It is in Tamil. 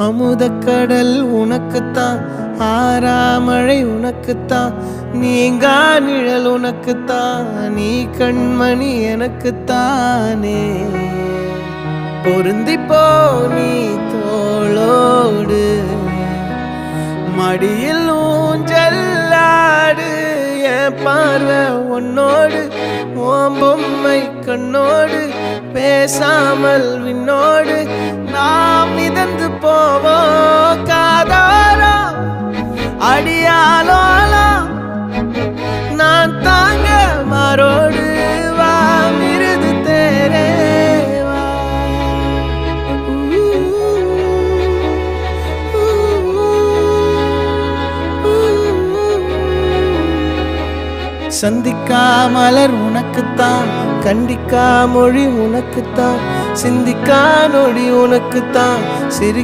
அமுதக்கடல் உனக்குத்தான், ஆறாமழை உனக்குத்தான், நீங்கா நிழல் உனக்குத்தான், நீ கண்மணி எனக்குத்தானே. பொருந்திப்போ நீ தோளோடு, மடியில் ஊஞ்சல்லாடு, என் பார்வை உன்னோடு, ஓம் பொம்மை கண்ணோடு, பேசாமல் விண்ணோடு நாம் மிதந்து போவோம் காதாரோ அடியாலோலா, நான் தாங்க மாறோடு வா மிருது தேரே வா. சந்திக்கா மலர் உனக்குத்தான், கண்டிக்கா மொழி உனக்குத்தான், சிந்திக்கா நொடி உனக்குத்தான், சிரி